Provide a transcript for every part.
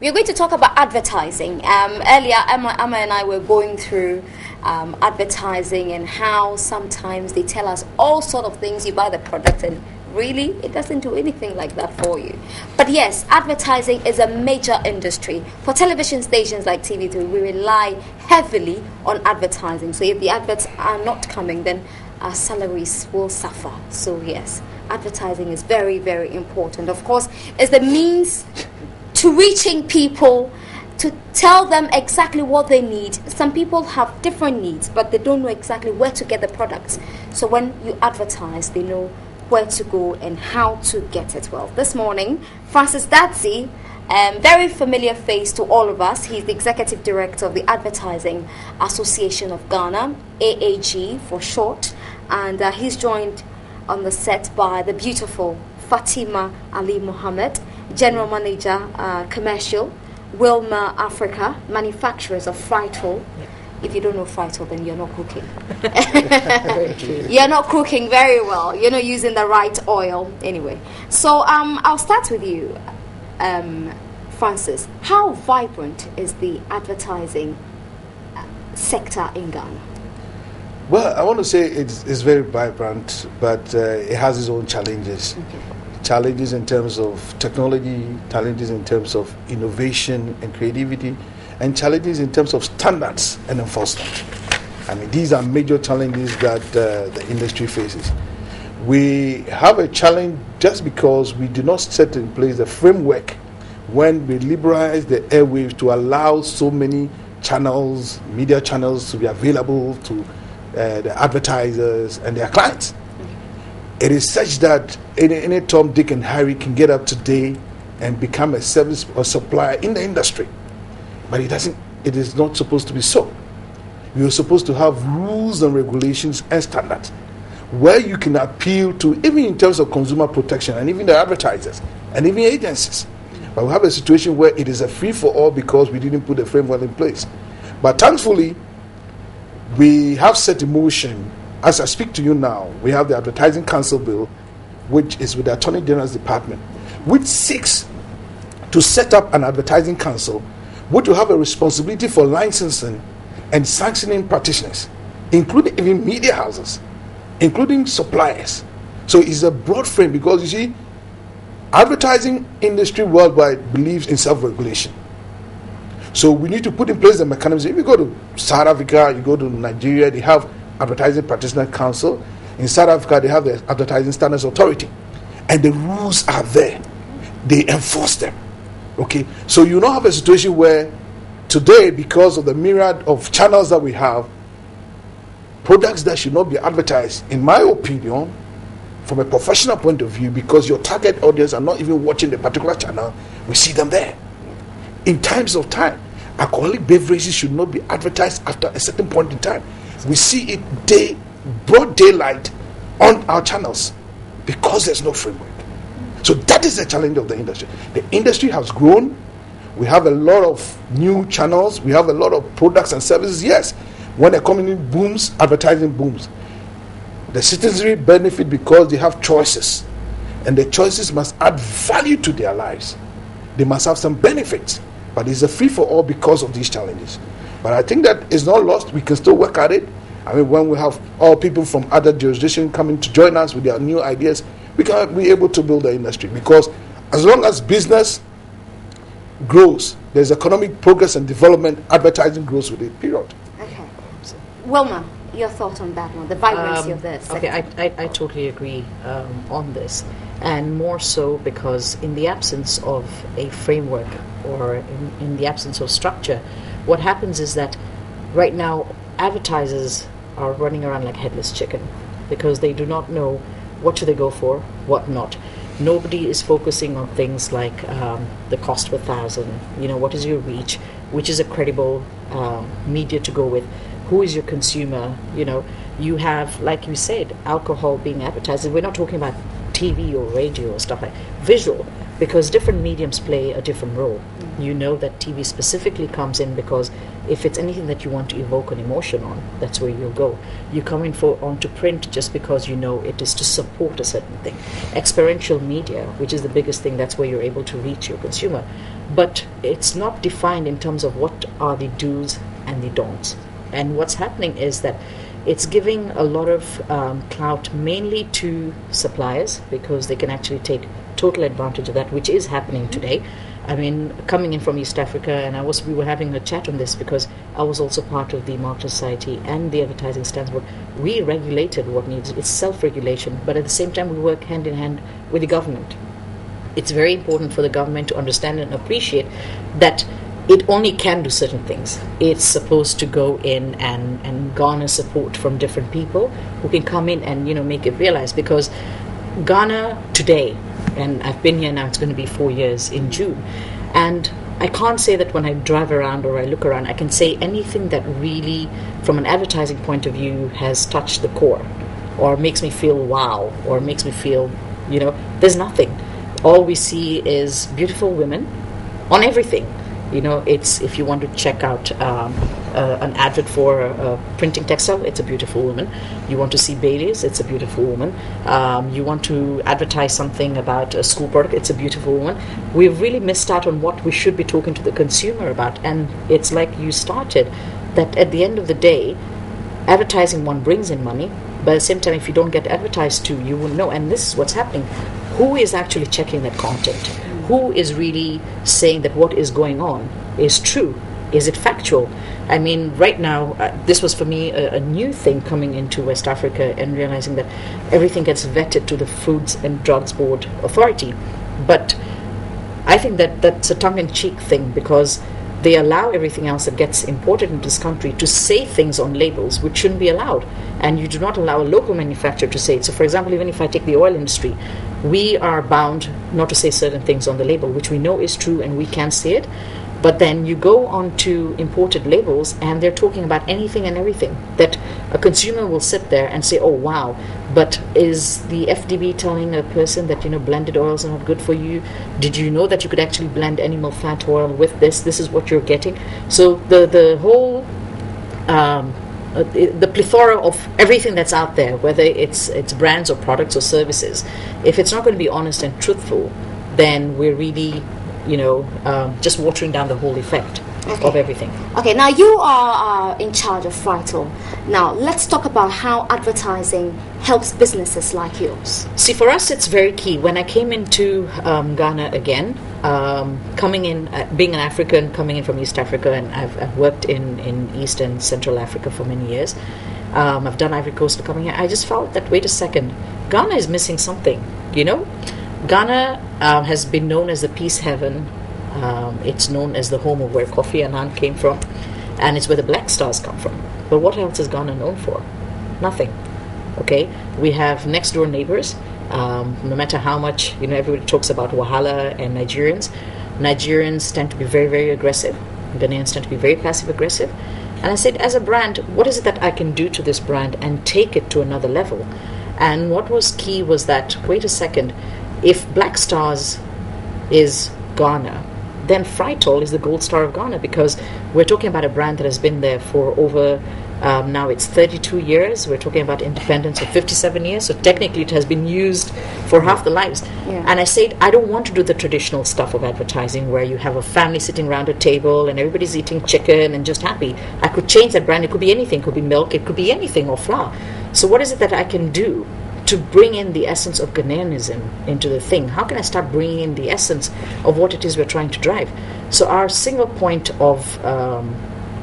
We're going to talk about advertising. Earlier, Emma and I were going through advertising and how sometimes they tell us all sort of things. You buy the product and really it doesn't do anything like that for you. But yes, advertising is a major industry. For television stations like TV3, we rely heavily on advertising. So if the adverts are not coming, then our salaries will suffer. So yes, advertising is very, very important. Of course, it's the means to reaching people, to tell them exactly what they need. Some people have different needs, but they don't know exactly where to get the products. So when you advertise, they know where to go and how to get it. Well, this morning, Francis Dadzi, very familiar face to all of us. He's the Executive Director of the Advertising Association of Ghana, AAG for short, and he's joined on the set by the beautiful Fatima Ali Mohammed, General Manager, Commercial, Wilma Africa, manufacturers of Frital. If you don't know Frital, then you're not cooking. You're not cooking very well. You're not using the right oil. Anyway, so I'll start with you, Francis. How vibrant is the advertising sector in Ghana? Well, I want to say it's very vibrant, but it has its own challenges. Challenges in terms of technology, challenges in terms of innovation and creativity, and challenges in terms of standards and enforcement. I mean, these are major challenges that the industry faces. We have a challenge just because we do not set in place a framework when we liberalize the airwaves to allow so many channels, media channels, to be available to the advertisers and their clients. It is such that any Tom, Dick, and Harry can get up today and become a service or supplier in the industry. But it is not supposed to be so. You are supposed to have rules and regulations and standards where you can appeal to, even in terms of consumer protection and even the advertisers and even agencies. But we have a situation where it is a free-for-all because we didn't put a framework in place. But thankfully, we have set in motion. As I speak to you now, we have the Advertising Council Bill, which is with the Attorney General's Department, which seeks to set up an advertising council, which will have a responsibility for licensing and sanctioning practitioners, including even media houses, including suppliers. So it's a broad frame because, you see, advertising industry worldwide believes in self-regulation. So we need to put in place the mechanisms. If you go to South Africa, you go to Nigeria, they have Advertising Practitioner Council. In South Africa, they have the Advertising Standards Authority. And the rules are there. They enforce them. Okay? So you don't have a situation where today, because of the myriad of channels that we have, products that should not be advertised, in my opinion, from a professional point of view, because your target audience are not even watching the particular channel, we see them there. In times of time, alcoholic beverages should not be advertised after a certain point in time. We see it broad daylight on our channels because there's no framework. So that is the challenge of the industry. The industry has grown. We have a lot of new channels. We have a lot of products and services. Yes, when the economy booms, advertising booms. The citizenry benefit because they have choices. And the choices must add value to their lives. They must have some benefits. But it's a free-for-all because of these challenges. But I think that it's not lost. We can still work at it. I mean, when we have all people from other jurisdictions coming to join us with their new ideas, we can be able to build the industry. Because as long as business grows, there's economic progress and development, advertising grows with it, period. Okay. Wilma, your thought on that one, the vibrancy of this. Okay, I totally agree on this. And more so because in the absence of a framework or in the absence of structure, what happens is that right now advertisers are running around like headless chicken because they do not know what should they go for, what not. Nobody is focusing on things like the cost per thousand, what is your reach, which is a credible media to go with, who is your consumer, you have, like you said, alcohol being advertised. We're not talking about TV or radio or stuff like visual, because different mediums play a different role. You know that TV specifically comes in because if it's anything that you want to evoke an emotion on, that's where you'll go. You come in onto print just because you know it is to support a certain thing. Experiential media, which is the biggest thing, that's where you're able to reach your consumer. but it's not defined in terms of what are the do's and the don'ts. And what's happening is that it's giving a lot of clout mainly to suppliers, because they can actually take total advantage of that, which is happening today. I mean, coming in from East Africa, and we were having a chat on this because I was also part of the Marketing Society and the Advertising Standards Board. We regulated what needs, it's self-regulation, but at the same time we work hand in hand with the government. It's very important for the government to understand and appreciate that it only can do certain things. It's supposed to go in and garner support from different people who can come in and, make it realized, because Ghana today, and I've been here now, it's going to be 4 years in June, and I can't say that when I drive around or I look around, I can say anything that really, from an advertising point of view, has touched the core, or makes me feel wow, or makes me feel, there's nothing. All we see is beautiful women on everything. It's, if you want to check out an advert for a printing textile, it's a beautiful woman. You want to see Baileys, it's a beautiful woman. You want to advertise something about a school product, it's a beautiful woman. We've really missed out on what we should be talking to the consumer about. And it's like you started, that at the end of the day, advertising one brings in money, but at the same time, if you don't get advertised to, you won't know. And this is what's happening. Who is actually checking that content? Who is really saying that what is going on is true? Is it factual? I mean, right now, this was for me a new thing coming into West Africa and realizing that everything gets vetted to the Foods and Drugs Board Authority. But I think that that's a tongue-in-cheek thing, because they allow everything else that gets imported into this country to say things on labels which shouldn't be allowed. And you do not allow a local manufacturer to say it. So, for example, even if I take the oil industry, we are bound not to say certain things on the label, which we know is true and we can say it. But then you go on to imported labels and they're talking about anything and everything that a consumer will sit there and say, oh, wow, but is the FDB telling a person that, blended oils are not good for you? Did you know that you could actually blend animal fat oil with this? This is what you're getting. So the whole... the plethora of everything that's out there, whether it's brands or products or services, if it's not going to be honest and truthful, then we're really, just watering down the whole effect of everything. Okay, now you are in charge of Frital. Now, let's talk about how advertising helps businesses like yours. See, for us, it's very key. When I came into Ghana again, coming in, being an African, coming in from East Africa, and I've worked in East and Central Africa for many years. I've done Ivory Coast coming here. I just felt that, wait a second, Ghana is missing something, Ghana has been known as the peace heaven. It's known as the home of where Kofi Annan came from, and it's where the Black Stars come from. But what else is Ghana known for? Nothing. Okay, we have next door neighbors. No matter how much everybody talks about Wahala and Nigerians tend to be very, very aggressive. Ghanaians tend to be very passive aggressive. And I said, as a brand, what is it that I can do to this brand and take it to another level? And what was key was that, wait a second, if Black Stars is Ghana, then Frital is the gold star of Ghana, because we're talking about a brand that has been there for over, now it's 32 years. We're talking about independence of 57 years. So technically it has been used for half the lives. Yeah. And I said, I don't want to do the traditional stuff of advertising where you have a family sitting around a table and everybody's eating chicken and just happy. I could change that brand. It could be anything. It could be milk. It could be anything, or flour. So what is it that I can do to bring in the essence of Ghanaianism into the thing? How can I start bringing in the essence of what it is we're trying to drive? So our single point of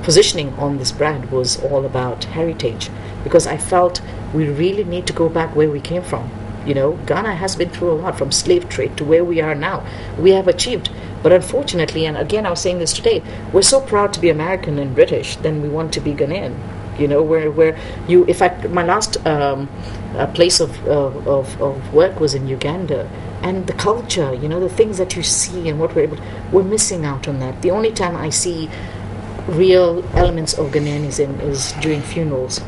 positioning on this brand was all about heritage, because I felt we really need to go back where we came from. Ghana has been through a lot, from slave trade to where we are now. We have achieved, but unfortunately, and again I was saying this today, we're so proud to be American and British, then we want to be Ghanaian. My last place of work was in Uganda, and the culture, the things that you see and what we're missing out on that. The only time I see real elements of Ghanaianism is during funerals.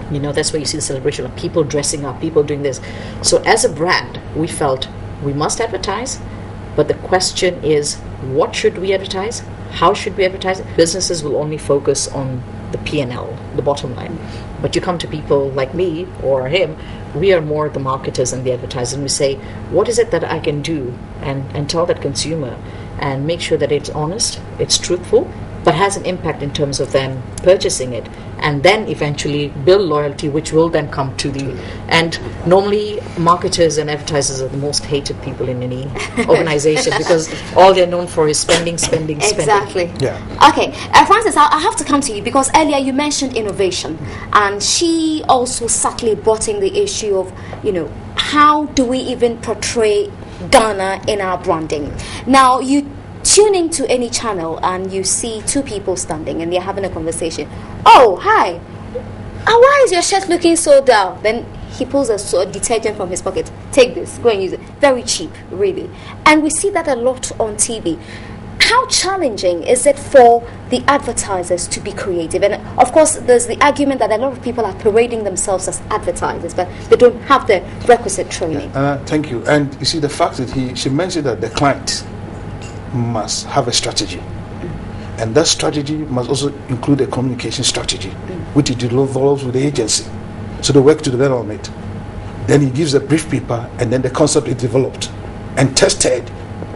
That's where you see the celebration of people dressing up, people doing this. So as a brand, we felt we must advertise, but the question is, what should we advertise? How should we advertise? Businesses will only focus on the P&L, the bottom line. But you come to people like me or him, we are more the marketers and the advertisers, and we say, what is it that I can do and tell that consumer? and make sure that it's honest, it's truthful, but has an impact in terms of them purchasing it, and then eventually build loyalty, which will then come to the... And normally marketers and advertisers are the most hated people in any organization because all they're known for is spending. Exactly. Yeah. Okay, Francis, I have to come to you because earlier you mentioned innovation, and she also subtly brought in the issue of, how do we even portray Ghana in our branding? Now, you tune into any channel and you see two people standing and they're having a conversation. Oh, hi. Why is your shirt looking so dull? Then he pulls a detergent from his pocket. Take this, go and use it. Very cheap, really. And we see that a lot on TV. How challenging is it for the advertisers to be creative? And of course, there's the argument that a lot of people are parading themselves as advertisers, but they don't have the requisite training. Thank you. And you see, the fact that she mentioned that the client must have a strategy, and that strategy must also include a communication strategy, which it develops with the agency. So they work to develop it. Then he gives a brief paper, and then the concept is developed and tested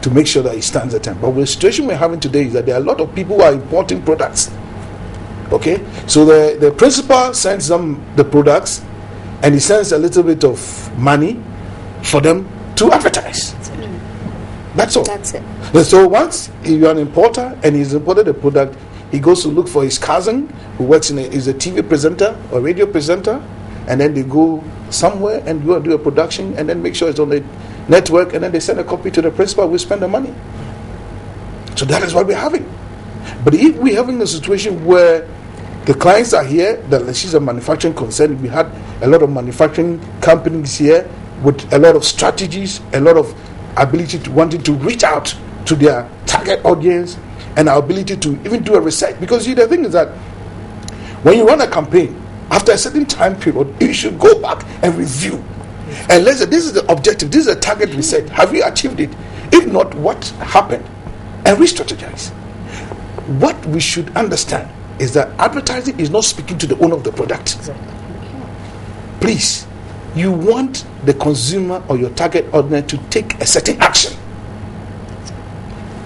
to make sure that it stands the time. But the situation we're having today is that there are a lot of people who are importing products. Okay, so the principal sends them the products, and he sends a little bit of money for them to advertise. That's all. That's it. So once you're an importer and he's imported a product, he goes to look for his cousin who works is a TV presenter or radio presenter, and then they go somewhere and go and do a production and then make sure it's on the network, and then they send a copy to the principal. We spend the money. So that is what we're having. But if we're having a situation where the clients are here, that she's a manufacturing concern, we had a lot of manufacturing companies here with a lot of strategies, a lot of ability to wanting to reach out to their target audience, and our ability to even do a research. Because the thing is that when you run a campaign, after a certain time period, you should go back and review. And let's say this is the objective, this is the target research. Have you achieved it? If not, what happened? And re-strategize. What we should understand is that advertising is not speaking to the owner of the product. Exactly. Please, you want the consumer or your target audience to take a certain action.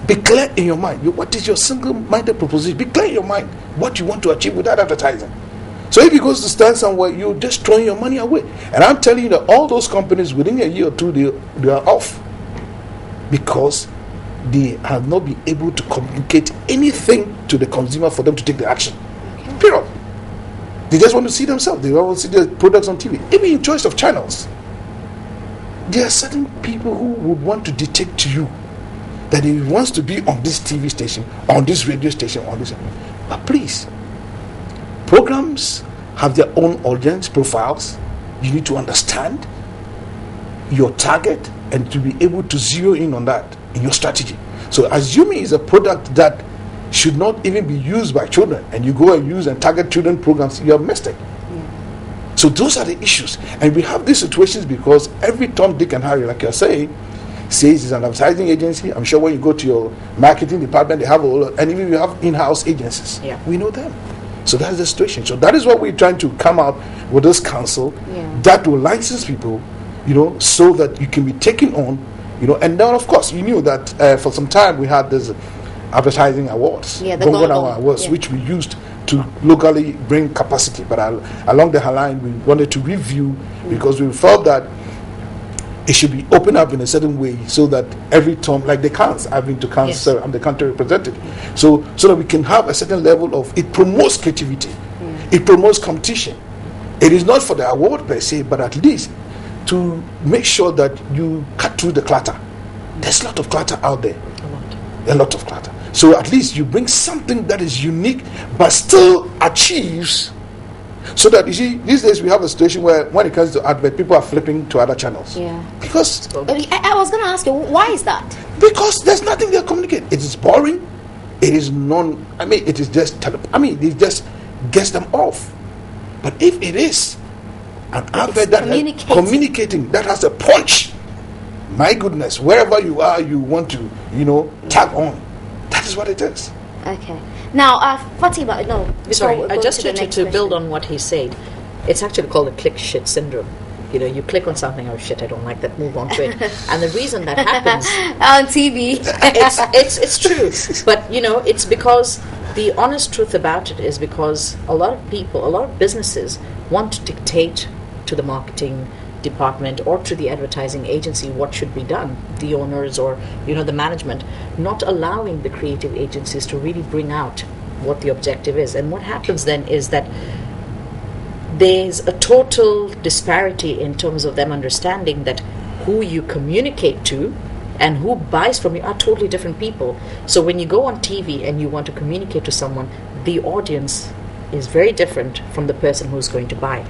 Be clear in your mind. What is your single-minded proposition? Be clear in your mind what you want to achieve with that advertising. So if he goes to stand somewhere, you're just throwing your money away. And I'm telling you that all those companies, within a year or two, they are off. Because they have not been able to communicate anything to the consumer for them to take the action. Period. They just want to see themselves. They want to see their products on TV. Even in choice of channels, there are certain people who would want to dictate to you that he wants to be on this TV station, on this radio station, on this. But please, programs have their own audience profiles. You need to understand your target and to be able to zero in on that in your strategy. So assuming it's a product that should not even be used by children, and you go and use and target children programs, you have missed it. So those are the issues. And we have these situations because every Tom, Dick and Harry, like you're saying, says it's an advertising agency. I'm sure when you go to your marketing department, they have all, and even you have in-house agencies. Yeah. We know them. So that's the situation. So that is what we're trying to come out with this council that will license people, so that you can be taken on, and then of course you knew that for some time we had this advertising awards, the Gongo awards, which we used to locally bring capacity. But along the line, we wanted to review because we felt that it should be opened up in a certain way so that every term, like the cans, I've been to cans, I'm the country representative, so that we can have a certain level of, it promotes creativity, it promotes competition. It is not for the award per se, but at least to make sure that you cut through the clutter. There's a lot of clutter out there. A lot of clutter. So at least you bring something that is unique but still achieves. So that you see, these days we have a situation where when it comes to advert, people are flipping to other channels. Yeah. Because I was going to ask you, why is that? Because there's nothing they communicate. It is boring. It is it is just it just gets them off. But if it is an advert that is communicating, that has a punch, my goodness, wherever you are, you want to, tag on. That is what it is. Okay. Now, Fatima, no. Sorry, just to build on what he said, it's actually called the Clickshit Syndrome. You click on something, oh shit, I don't like that, move on to it. And the reason that happens on TV, it's true. But it's because the honest truth about it is because a lot of businesses want to dictate to the marketing department or to the advertising agency what should be done, the owners or the management, not allowing the creative agencies to really bring out what the objective is. And what happens then is that there's a total disparity in terms of them understanding that who you communicate to and who buys from you are totally different people. So when you go on TV and you want to communicate to someone, the audience is very different from the person who's going to buy.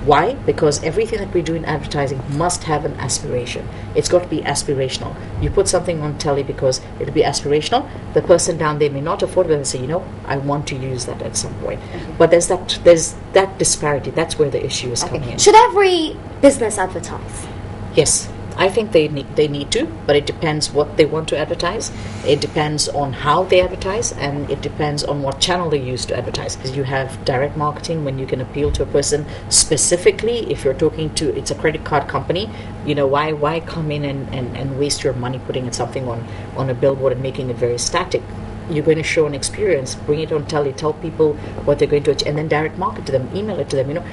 Why? Because everything that we do in advertising must have an aspiration. It's got to be aspirational. You put something on telly because it'll be aspirational. The person down there may not afford it and say, I want to use that at some point. But there's that disparity. That's where the issue is coming in. Should every business advertise? Yes. I think they need to, but it depends what they want to advertise. It depends on how they advertise, and it depends on what channel they use to advertise. Because you have direct marketing when you can appeal to a person specifically. If you're talking to, it's a credit card company, why come in and waste your money putting in something on a billboard and making it very static? You're going to show an experience, bring it on telly, tell people what they're going to achieve, and then direct market to them, email it to them.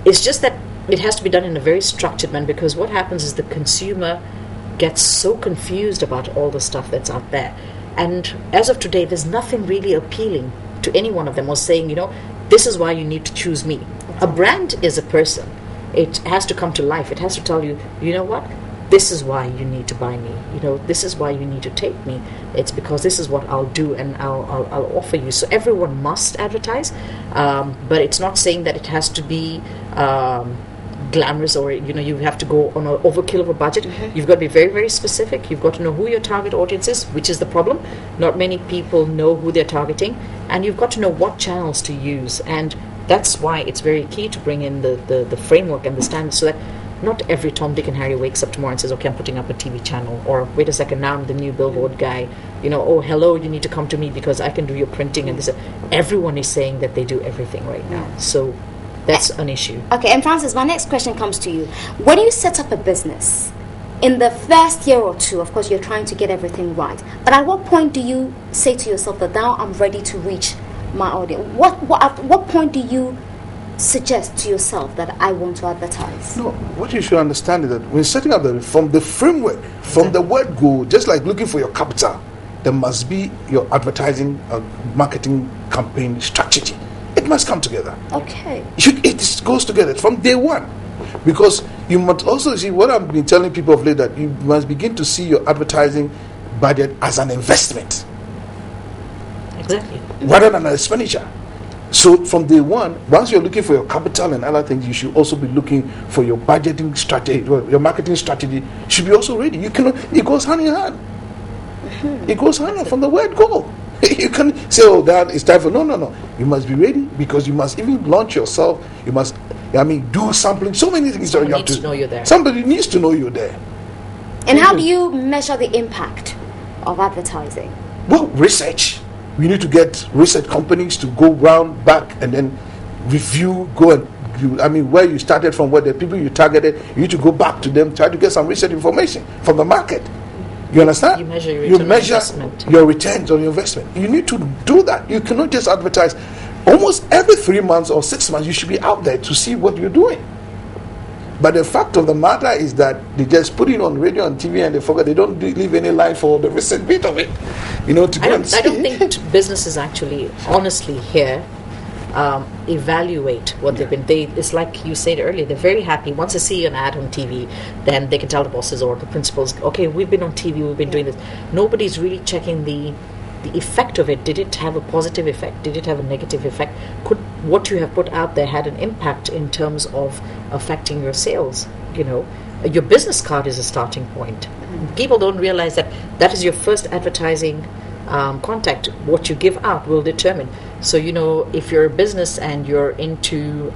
It's just that it has to be done in a very structured manner, because what happens is the consumer gets so confused about all the stuff that's out there. And as of today, there's nothing really appealing to any one of them or saying, this is why you need to choose me. A brand is a person. It has to come to life. It has to tell you, what? This is why you need to buy me. This is why you need to take me. It's because this is what I'll do and I'll offer you. So everyone must advertise, but it's not saying that it has to be glamorous or you have to go on an overkill of a budget. You've got to be very, very specific. You've got to know who your target audience is, which is the problem. Not many people know who they're targeting, and you've got to know what channels to use. And that's why it's very key to bring in the framework and the standards, so that not every Tom, Dick and Harry wakes up tomorrow and says, okay, I'm putting up a TV channel, or wait a second, now I'm the new billboard guy, oh hello, you need to come to me because I can do your printing and this. Everyone is saying that they do everything right now. So that's an issue. Okay, and Francis, my next question comes to you. When you set up a business, in the first year or two, of course, you're trying to get everything right. But at what point do you say to yourself that now I'm ready to reach my audience? At what point do you suggest to yourself that I want to advertise? No, what you should understand is that when setting up from the framework, from the word go, just like looking for your capital, there must be your advertising marketing campaign strategy. It must come together. Okay. It goes together from day one. Because you must also see what I've been telling people of late, that you must begin to see your advertising budget as an investment. Exactly. Rather than an expenditure. So from day one, once you're looking for your capital and other things, you should also be looking for your budgeting strategy. Your marketing strategy should be also ready. You cannot. It goes hand in hand. It goes hand in hand from the word go. You can say, oh, that is time for no. You must be ready, because you must even launch yourself. You must, do sampling. So many things that you have to know you're there. Somebody needs to know you're there. And how do you measure the impact of advertising? Well, research. We need to get research companies to go round back and then review, where you started from, where the people you targeted, you need to go back to them, try to get some research information from the market. You understand? You measure your returns on your investment. You need to do that. You cannot just advertise. Almost every 3 months or 6 months, you should be out there to see what you're doing. But the fact of the matter is that they just put it on radio and TV and they forget. They don't leave any line for the recent bit of it, to go and see. I don't think businesses actually, honestly, here evaluate what they've been. It's like you said earlier. They're very happy once they see an ad on TV. Then they can tell the bosses or the principals, okay, we've been on TV, we've been doing this. Nobody's really checking the effect of it. Did it have a positive effect? Did it have a negative effect? Could what you have put out there had an impact in terms of affecting your sales? Your business card is a starting point. People don't realize that is your first advertising contact. What you give out will determine. So if you're a business and you're into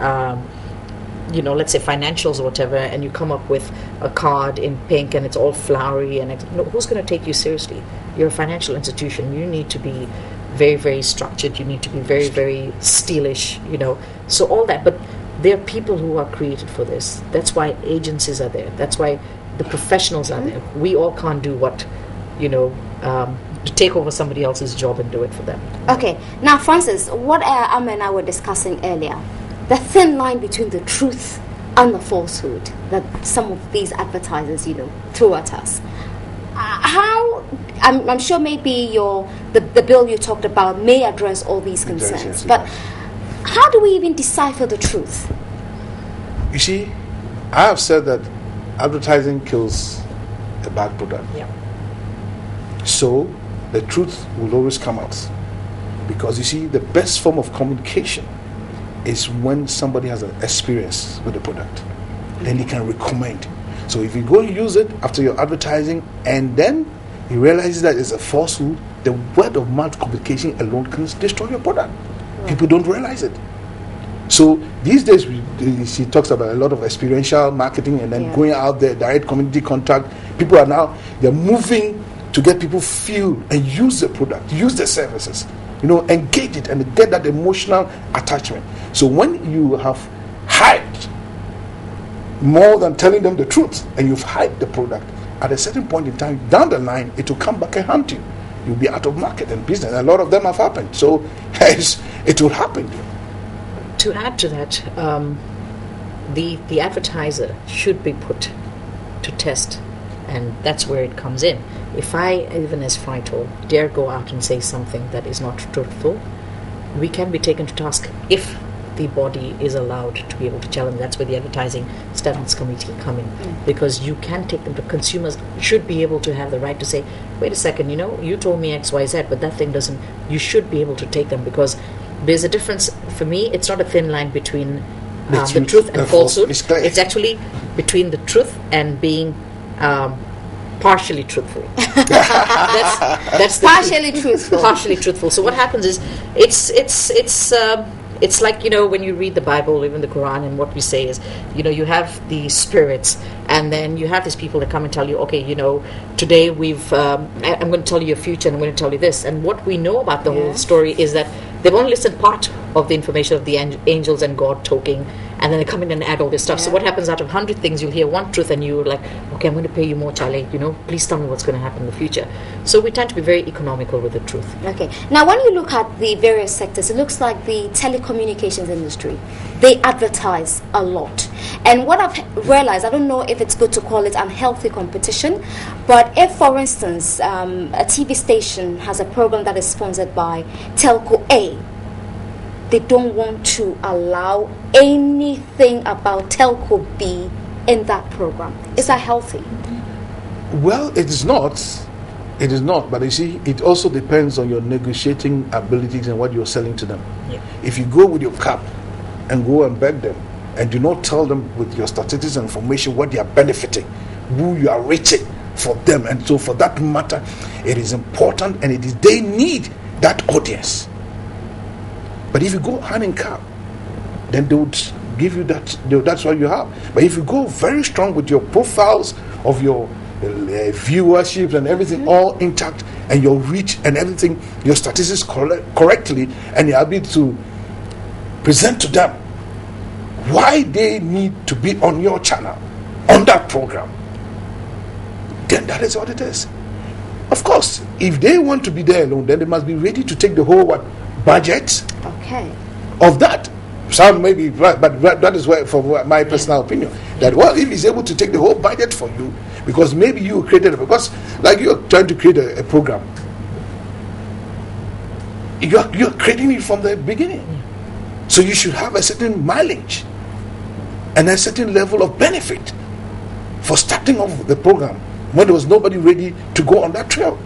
let's say financials or whatever, and you come up with a card in pink and it's all flowery, and who's going to take you seriously? You're a financial institution. You need to be very, very structured. You need to be very, very stylish, so all that. But there are people who are created for this. That's why agencies are there. That's why the professionals are there. We all can't do what, to take over somebody else's job and do it for them. Okay, now Francis, what Amma and I were discussing earlier, the thin line between the truth and the falsehood that some of these advertisers, throw at us. How, I'm sure maybe the bill you talked about may address all these concerns, Yes. but how do we even decipher the truth? You see, I have said that advertising kills a bad product. Yeah. So the truth will always come out. Because you see, the best form of communication is when somebody has an experience with the product. Then he can recommend. So if you go and use it after your advertising and then you realize that it's a falsehood, the word of mouth communication alone can destroy your product. Right. People don't realize it. So these days, she talks about a lot of experiential marketing and then going out there, direct community contact. People are now, they're moving to get people feel and use the product, use the services, engage it and get that emotional attachment. So when you have hyped more than telling them the truth and you've hyped the product, at a certain point in time, down the line, it will come back and haunt you. You'll be out of market and business. A lot of them have happened. So it will happen. To add to that, the advertiser should be put to test, and that's where it comes in. If I, even as Frito, dare go out and say something that is not truthful, we can be taken to task if the body is allowed to be able to challenge. That's where the advertising standards committee come in, because you can take them to consumers. Should be able to have the right to say, wait a second, you told me XYZ, but that thing doesn't. You should be able to take them, because there's a difference. For me, it's not a thin line between the truth and falsehood. It's actually between the truth and being partially truthful. That's the partially truthful. Partially truthful. So what happens is, it's like, when you read the Bible, even the Quran, and what we say is, you have the spirits, and then you have these people that come and tell you, okay, today I'm going to tell you your future, and I'm going to tell you this. And what we know about the whole story is that they've only listened part of the information of the angels and God talking, and then they come in and add all this stuff. So what happens, out of 100 things, you'll hear one truth, and you're like, okay, I'm going to pay you more, Charlie, please tell me what's going to happen in the future. So we tend to be very economical with the truth. Okay. Now, when you look at the various sectors, it looks like the telecommunications industry, they advertise a lot. And what I've realized, I don't know if it's good to call it unhealthy competition, but if, for instance, a TV station has a program that is sponsored by Telco A, they don't want to allow anything about Telco B in that program. Is that healthy? Well, it is not. It is not. But you see, it also depends on your negotiating abilities and what you're selling to them. Yeah. If you go with your cap and go and beg them and do not tell them with your statistics and information what they are benefiting, who you are reaching for them, and so for that matter, it is important, and they need that audience. But if you go hand in cap, then they would give you that. That's what you have. But if you go very strong with your profiles of your viewership and everything all intact, and your reach and everything, your statistics correctly, and you're able to present to them why they need to be on your channel, on that program, then that is what it is. Of course, if they want to be there alone, then they must be ready to take the whole budget of that. Some may be right, but that is where, for my personal opinion, that if he's able to take the whole budget for you, because maybe you created it, because like you're trying to create a program, you're creating it from the beginning. So you should have a certain mileage and a certain level of benefit for starting off the program when there was nobody ready to go on that trail.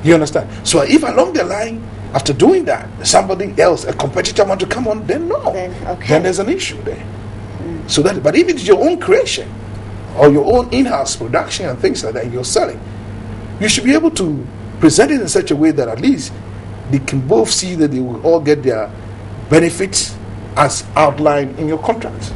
You understand? So if along the line, after doing that, somebody else, a competitor, want to come on, then no. Then there's an issue there. So but if it's your own creation or your own in-house production and things like that you're selling, you should be able to present it in such a way that at least they can both see that they will all get their benefits as outlined in your contract.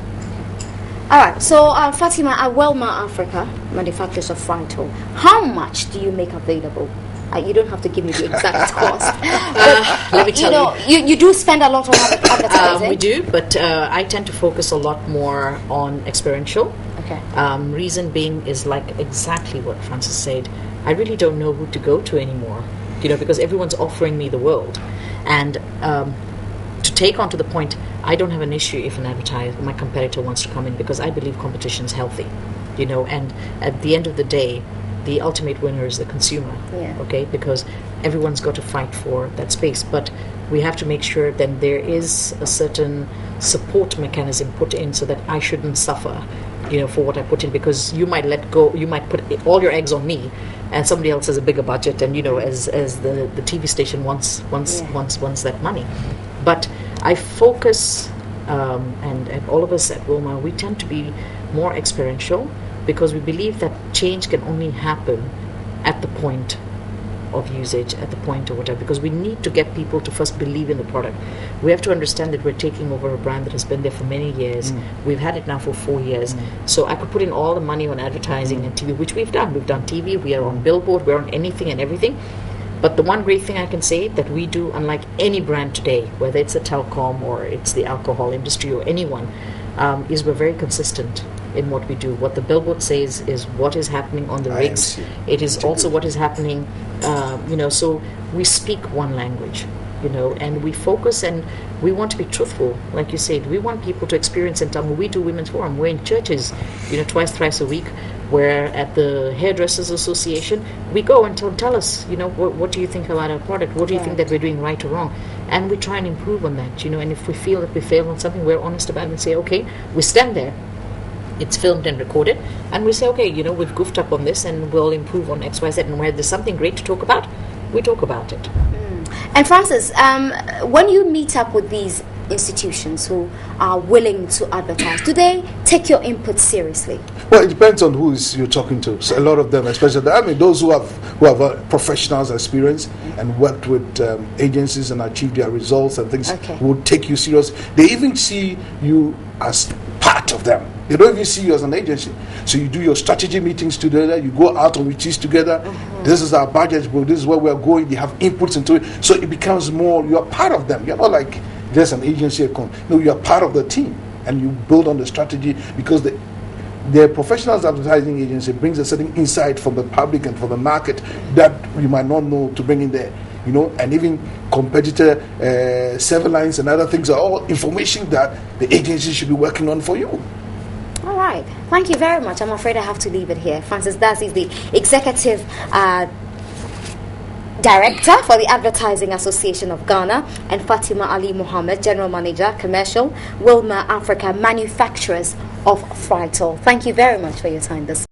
All right. So, Fatima, at Welma Africa, manufacturers of Frito, how much do you make available You don't have to give me the exact cost. But, let me tell you do spend a lot on advertising. We do, but I tend to focus a lot more on experiential. Okay. Reason being is like exactly what Francis said. I really don't know who to go to anymore, because everyone's offering me the world. And to take on to the point, I don't have an issue if my competitor wants to come in, because I believe competition is healthy, and at the end of the day, the ultimate winner is the consumer, okay? Because everyone's got to fight for that space, but we have to make sure that there is a certain support mechanism put in so that I shouldn't suffer, for what I put in, because you might let go, you might put all your eggs on me, and somebody else has a bigger budget, and as the TV station wants that money. But I focus, and all of us at Wilma, we tend to be more experiential, because we believe that change can only happen at the point of usage, at the point of whatever, because we need to get people to first believe in the product. We have to understand that we're taking over a brand that has been there for many years. We've had it now for 4 years. So I could put in all the money on advertising and TV, which we've done. We've done TV, we are on billboard, we're on anything and everything. But the one great thing I can say that we do, unlike any brand today, whether it's a telecom or it's the alcohol industry or anyone, is we're very consistent in what we do. What the billboard says is what is happening on the rigs. It is also what is happening, so we speak one language, and we focus, and we want to be truthful. Like you said, we want people to experience and tell me. We do Women's Forum. We're in churches, twice, thrice a week. We're at the Hairdressers Association. We go and tell us, what do you think about our product? What do you think that we're doing right or wrong? And we try and improve on that, and if we feel that we failed on something, we're honest about it and say, okay, we stand there. It's filmed and recorded, and we say, okay, we've goofed up on this, and we'll improve on X, Y, Z. And where there's something great to talk about, we talk about it. And Francis, when you meet up with these institutions who are willing to advertise, do they take your input seriously? Well, it depends on who you're talking to. So a lot of them, especially those who have professionals experience and worked with agencies and achieved their results and things, will take you serious. They even see you as part of them. They don't even see you as an agency. So you do your strategy meetings together, you go out on retreats together. This is our budget, this is where we're going. They have inputs into it. So it becomes more, you're part of them. You're not like just an agency. No, you're part of the team, and you build on the strategy, because the professionals advertising agency brings a certain insight from the public and from the market that you might not know to bring in there. And even competitor server lines and other things are all information that the agency should be working on for you. All right. Thank you very much. I'm afraid I have to leave it here. Francis Das is the Executive Director for the Advertising Association of Ghana, and Fatima Ali Mohammed, General Manager, Commercial, Wilma Africa Manufacturers of Frital. Thank you very much for your time this